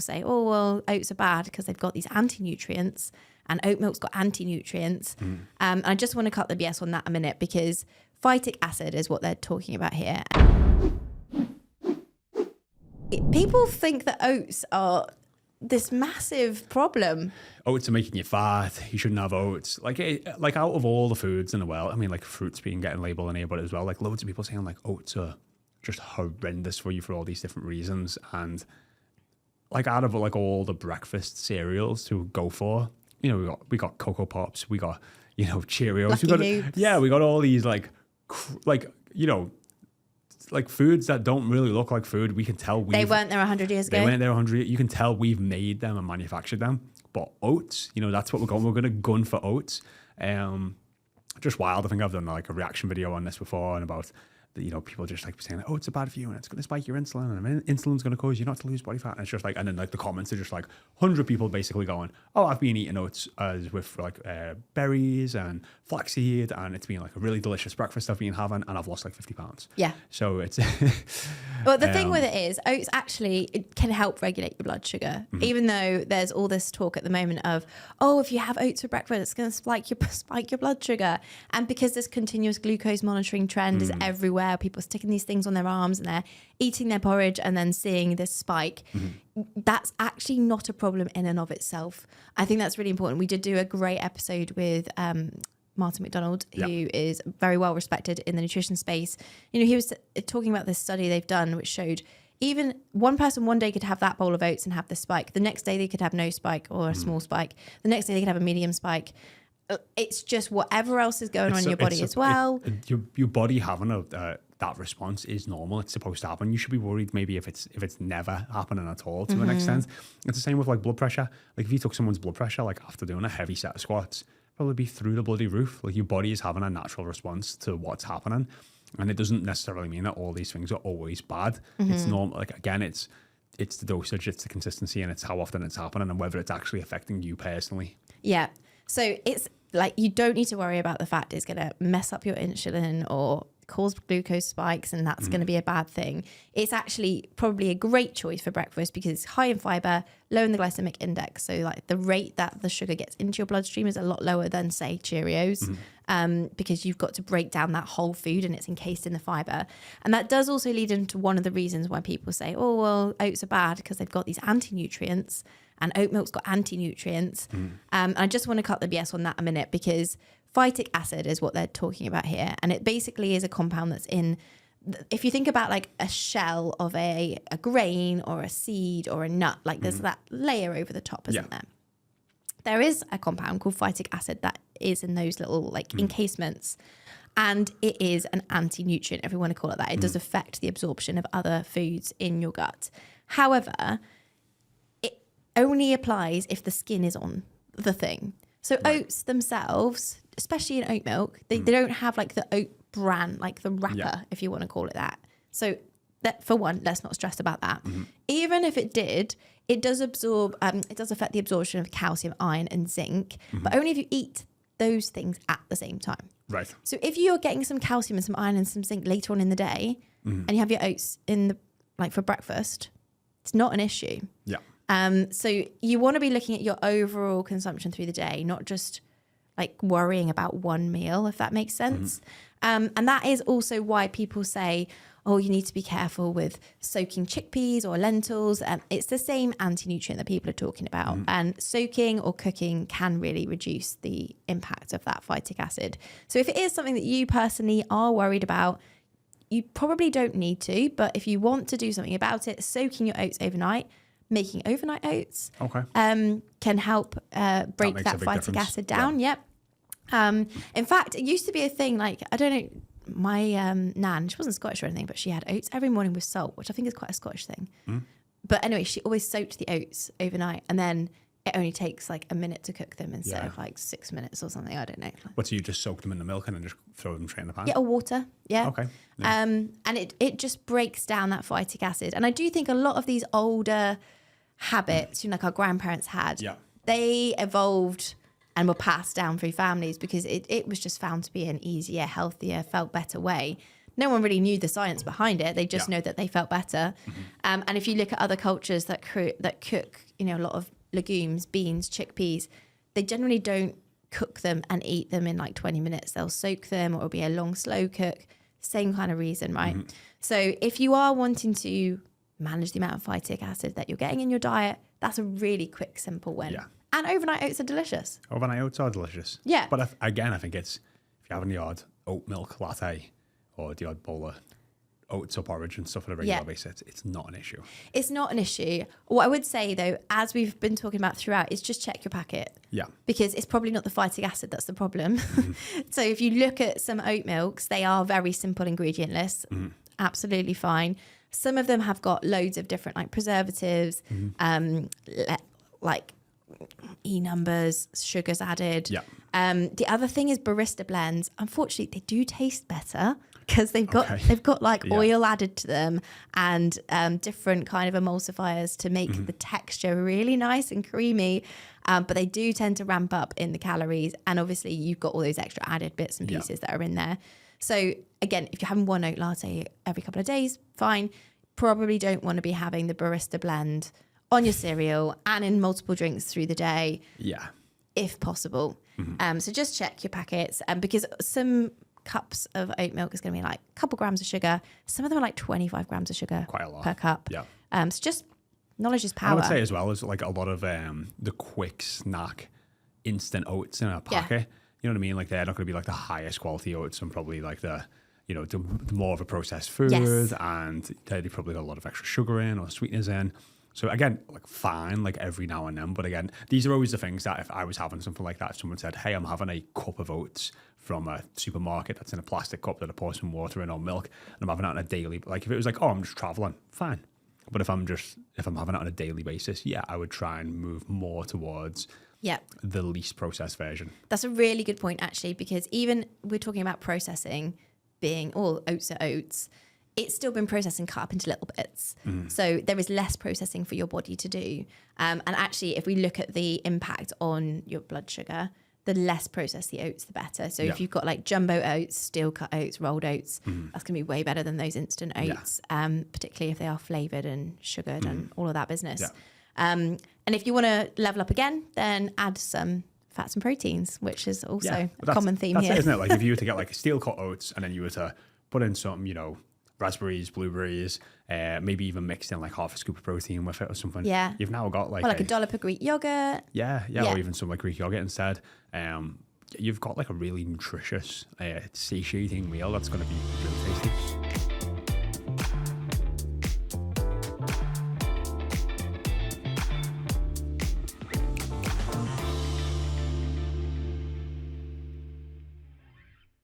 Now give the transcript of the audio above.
say, oh, well, oats are bad because they've got these anti-nutrients and oat milk's got anti-nutrients. I just want to cut the BS on that a minute because phytic acid is what they're talking about here. People think that oats are this massive problem. Oats are making you fat. You shouldn't have oats. Like out of all the foods in the world, I mean, like fruits being getting labeled in here, but as well, like loads of people saying like oats are just horrendous for you for all these different reasons. And like out of like all the breakfast cereals to go for, you know, we got Cocoa Pops, we got, you know, Cheerios, we got all these like you know, like foods that don't really look like food. We can tell they weren't there 100 years ago. They weren't there 100. You can tell we've made them and manufactured them. But oats, you know, that's what we're going. We're going to gun for oats. Just wild. I think I've done like a reaction video on this before and about you know, people just like saying, oh, it's bad for you and it's going to spike your insulin and insulin's going to cause you not to lose body fat. And it's just like, and then like the comments are just like 100 people basically going, oh, I've been eating oats with like berries and flaxseed and it's been like a really delicious breakfast I've been having and I've lost like 50 pounds. Yeah. So it's... Well, the thing with it is oats actually it can help regulate your blood sugar, even though there's all this talk at the moment of, oh, if you have oats for breakfast, it's going to spike your blood sugar. And because this continuous glucose monitoring trend is everywhere, people are sticking these things on their arms and they're eating their porridge and then seeing this spike. That's actually not a problem in and of itself. I think that's really important. We did do a great episode with Martin McDonald, who is very well respected in the nutrition space. You know, he was talking about this study they've done, which showed even one person one day could have that bowl of oats and have the spike. The next day they could have no spike or a small spike. The next day they could have a medium spike. It's just whatever else is going on in your body as well. Your body having that response is normal. It's supposed to happen. You should be worried maybe if it's never happening at all to an extent. It's the same with like blood pressure. Like if you took someone's blood pressure like after doing a heavy set of squats, probably be through the bloody roof. Like your body is having a natural response to what's happening. And it doesn't necessarily mean that all these things are always bad. It's normal. Like again, it's the dosage, it's the consistency, and it's how often it's happening and whether it's actually affecting you personally. Yeah. So it's like you don't need to worry about the fact it's going to mess up your insulin or cause glucose spikes and that's going to be a bad thing. It's actually probably a great choice for breakfast because it's high in fiber, low in the glycemic index. So like the rate that the sugar gets into your bloodstream is a lot lower than say Cheerios because you've got to break down that whole food and it's encased in the fiber. And that does also lead into one of the reasons why people say, oh, well, oats are bad because they've got these anti-nutrients and oat milk's got anti-nutrients. I just want to cut the BS on that a minute because phytic acid is what they're talking about here. And it basically is a compound that's in, if you think about like a shell of a grain or a seed or a nut, like there's that layer over the top, isn't there? There is a compound called phytic acid that is in those little like encasements. And it is an anti-nutrient, if we want to call it that. It does affect the absorption of other foods in your gut. However, it only applies if the skin is on the thing. So oats themselves, especially in oat milk, they don't have like the oat bran, like the wrapper, if you want to call it that. So that for one, let's not stress about that. Even if it did, it does absorb, it does affect the absorption of calcium, iron and zinc, but only if you eat those things at the same time. Right. So if you're getting some calcium and some iron and some zinc later on in the day and you have your oats in the like for breakfast, it's not an issue. Yeah. So you want to be looking at your overall consumption through the day, not just like worrying about one meal, if that makes sense. And that is also why people say, oh, you need to be careful with soaking chickpeas or lentils. It's the same anti-nutrient that people are talking about. And soaking or cooking can really reduce the impact of that phytic acid. So if it is something that you personally are worried about, you probably don't need to. But if you want to do something about it, soaking your oats overnight, making overnight oats can help break that phytic acid down. Yep. In fact, it used to be a thing like, I don't know, my nan, she wasn't Scottish or anything, but she had oats every morning with salt, which I think is quite a Scottish thing. But anyway, she always soaked the oats overnight and then it only takes like a minute to cook them instead of like 6 minutes or something. I don't know. What, so you just soak them in the milk and then just throw them straight in the pan? Yeah, or water. Yeah. Okay. Yeah. And it just breaks down that phytic acid. And I do think a lot of these older habits, you know, like our grandparents had, they evolved and were passed down through families because it was just found to be an easier, healthier, felt better way. No one really knew the science behind it. They just know that they felt better. And if you look at other cultures that cook, you know, a lot of legumes, beans, chickpeas, they generally don't cook them and eat them in like 20 minutes. They'll soak them, or it'll be a long, slow cook. Same kind of reason, right? So if you are wanting to manage the amount of phytic acid that you're getting in your diet, that's a really quick, simple win. Yeah. And overnight oats are delicious. Overnight oats are delicious. Yeah. But again, I think it's, if you're having the odd oat milk latte or the odd bowl of oats or porridge and stuff on a regular basis, it's not an issue. It's not an issue. What I would say, though, as we've been talking about throughout, is just check your packet. Yeah. Because it's probably not the phytic acid that's the problem. So if you look at some oat milks, they are very simple ingredient lists. Absolutely fine. Some of them have got loads of different like preservatives, like numbers, sugars added. Yeah. The other thing is barista blends. Unfortunately, they do taste better because they've got like oil added to them and different kind of emulsifiers to make the texture really nice and creamy. But they do tend to ramp up in the calories, and obviously you've got all those extra added bits and pieces that are in there. So again, if you're having one oat latte every couple of days, fine. Probably don't want to be having the barista blend on your cereal and in multiple drinks through the day. Yeah. If possible. So just check your packets, because some cups of oat milk is going to be like a couple grams of sugar. Some of them are like 25 grams of sugar Quite a lot. per cup. Yeah. So just knowledge is power. I would say as well as like a lot of the quick snack instant oats in a packet. You know what I mean? Like they're not going to be like the highest quality oats and probably like the more of a processed food, and they probably got a lot of extra sugar in or sweeteners in. So again, like fine, like every now and then. But again, these are always the things that if I was having something like that, if someone said, hey, I'm having a cup of oats from a supermarket that's in a plastic cup that I pour some water in or milk, and I'm having it on a daily, like if it was like, oh, I'm just traveling, fine. But if I'm having it on a daily basis, I would try and move more towards the least processed version. That's a really good point, actually, because even we're talking about processing being all oats are oats, it's still been processed and cut up into little bits. So there is less processing for your body to do. And actually, if we look at the impact on your blood sugar, the less processed the oats, the better. So if you've got like jumbo oats, steel cut oats, rolled oats, that's going to be way better than those instant oats, particularly if they are flavoured and sugared and all of that business. And if you want to level up again, then add some fats and proteins, which is also a common theme here. That's it, isn't it? Like if you were to get like steel cut oats and then you were to put in some, raspberries, blueberries, maybe even mixed in like half a scoop of protein with it or something. Yeah. You've now got like a dollop of Greek yogurt. Yeah, or even some like Greek yogurt instead. You've got like a really nutritious, satiating meal that's going to be really tasty.